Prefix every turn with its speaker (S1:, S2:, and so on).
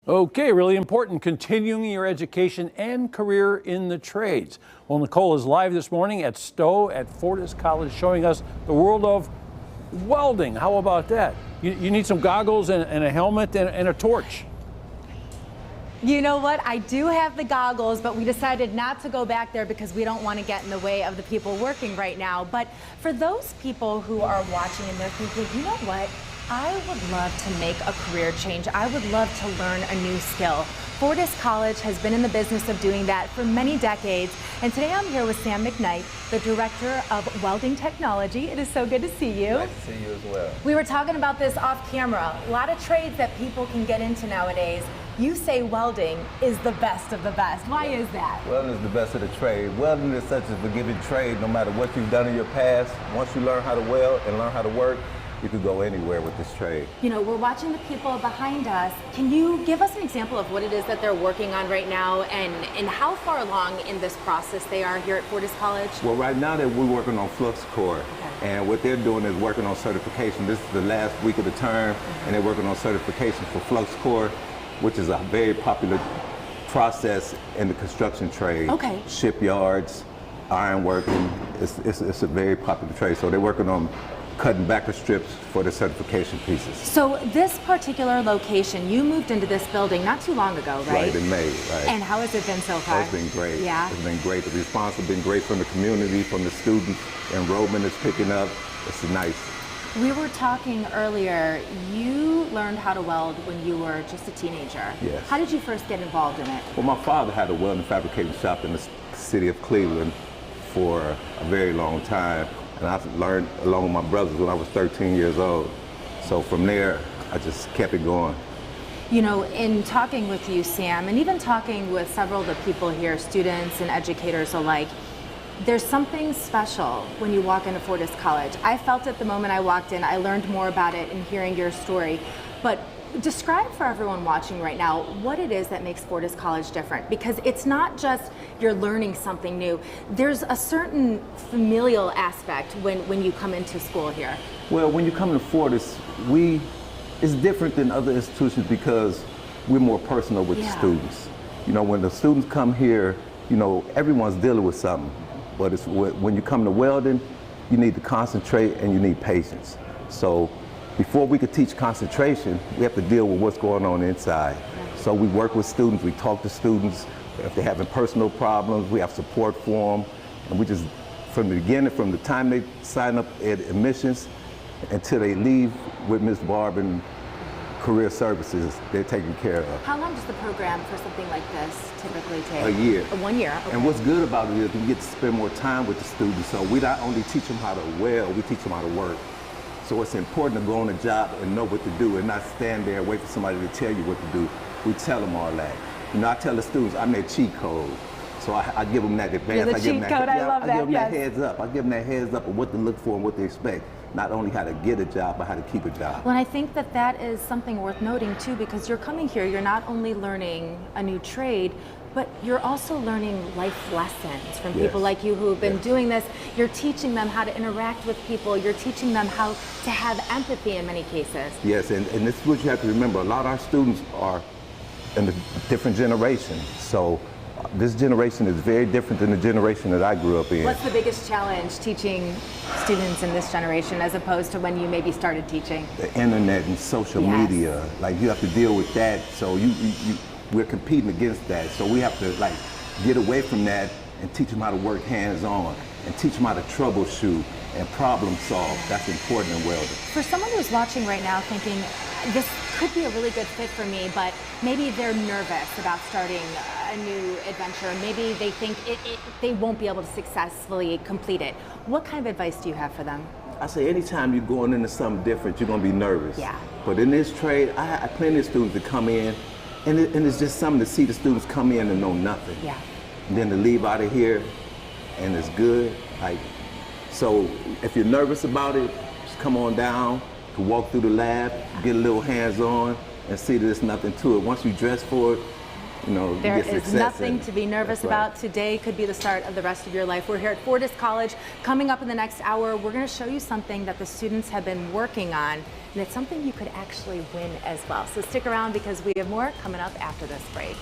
S1: Okay, really important, continuing your education and career in the trades. Well, Nicole is live this morning at Stowe at Fortis College showing us the world of welding. How about that? You need some goggles and a helmet and a torch.
S2: You know what? I do have the goggles, but we decided not to go back there because we don't want to get in the way of the people working right now. But for those people who are watching and they're thinking, you know what? I would love to make a career change. I would love to learn a new skill. Fortis College has been in the business of doing that for many decades. And today I'm here with Sam McKnight, the Director of Welding Technology. It is so good to see you.
S3: Nice to see you as well.
S2: We were talking about this off camera. A lot of trades that people can get into nowadays. You say welding is the best of the best. Why is that?
S3: Welding is the best of the trade. Welding is such a forgiving trade no matter what you've done in your past. Once you learn how to weld and learn how to work, you could go anywhere with this trade.
S2: You know, we're watching the people behind us. Can you give us an example of what it is that they're working on right now and how far along in this process they are here at Fortis College?
S3: Well, right now we're working on flux core. Okay. And what they're doing is working on certification. This is the last week of the term, and they're working on certification for flux core, which is a very popular process in the construction trade.
S2: Okay.
S3: Shipyards, ironworking, it's a very popular trade. So they're working on cutting backer strips for the certification pieces.
S2: So this particular location, you moved into this building not too long ago, right?
S3: Right, in May, right.
S2: And how has it been so far?
S3: It's been great.
S2: Yeah?
S3: It's been great. The response has been great from the community, from the students. Enrollment is picking up. It's nice.
S2: We were talking earlier, you learned how to weld when you were just a teenager.
S3: Yes.
S2: How did you first get involved in it?
S3: Well, my father had a welding fabricating shop in the city of Cleveland for a very long time. And I learned along with my brothers when I was 13 years old. So from there, I just kept it going.
S2: You know, in talking with you, Sam, and even talking with several of the people here, students and educators alike, there's something special when you walk into Fortis College. I felt it the moment I walked in. I learned more about it in hearing your story. But describe for everyone watching right now what it is that makes Fortis College different, because it's not just you're learning something new. There's a certain familial aspect when you come into school here.
S3: Well, when you come to Fortis, it's different than other institutions because we're more personal with the students. You know, when the students come here, you know, everyone's dealing with something. But it's when you come to welding, you need to concentrate and you need patience. So before we could teach concentration, we have to deal with what's going on inside. So we work with students, we talk to students. If they're having personal problems, we have support for them. And we just, from the beginning, from the time they sign up at admissions until they leave with Ms. Barb and Career Services, they're taken care of.
S2: How long does the program for something like this typically take?
S3: A year.
S2: 1 year, okay.
S3: And what's good about it is we get to spend more time with the students. So we not only teach them how to weld, we teach them how to work. So it's important to go on the job and know what to do and not stand there and wait for somebody to tell you what to do. We tell them all that. You know, I tell the students I'm their cheat code. So I give them that advance.
S2: You're the cheat code, I love that.
S3: I give them that heads up. I give them that heads up of what to look for and what to expect. Not only how to get a job, but how to keep a job.
S2: Well, I think that that is something worth noting too, because you're coming here, you're not only learning a new trade, but you're also learning life lessons from people like you who have been doing this. You're teaching them how to interact with people. You're teaching them how to have empathy in many cases.
S3: Yes, and this is what you have to remember. A lot of our students are in a different generation. So this generation is very different than the generation that I grew up in.
S2: What's the biggest challenge teaching students in this generation as opposed to when you maybe started teaching?
S3: The internet and social media. Like, you have to deal with that. So we're competing against that. So we have to like get away from that and teach them how to work hands-on and teach them how to troubleshoot and problem solve. That's important in welding.
S2: For someone who's watching right now thinking, this could be a really good fit for me, but maybe they're nervous about starting a new adventure. Maybe they think they won't be able to successfully complete it. What kind of advice do you have for them?
S3: I say anytime you're going into something different, you're going to be nervous.
S2: Yeah.
S3: But in this trade, I have plenty of students that come in, and it's just something to see the students come in and know nothing.
S2: Yeah.
S3: And then to leave out of here, and it's good. Like, so if you're nervous about it, just come on down to walk through the lab, get a little hands-on, and see that there's nothing to it. Once you dress for it, you know,
S2: There
S3: you get
S2: is
S3: success
S2: nothing
S3: in.
S2: to be nervous
S3: That's right.
S2: about. Today could be the start of the rest of your life. We're here at Fortis College. Coming up in the next hour, we're going to show you something that the students have been working on, and it's something you could actually win as well. So stick around because we have more coming up after this break.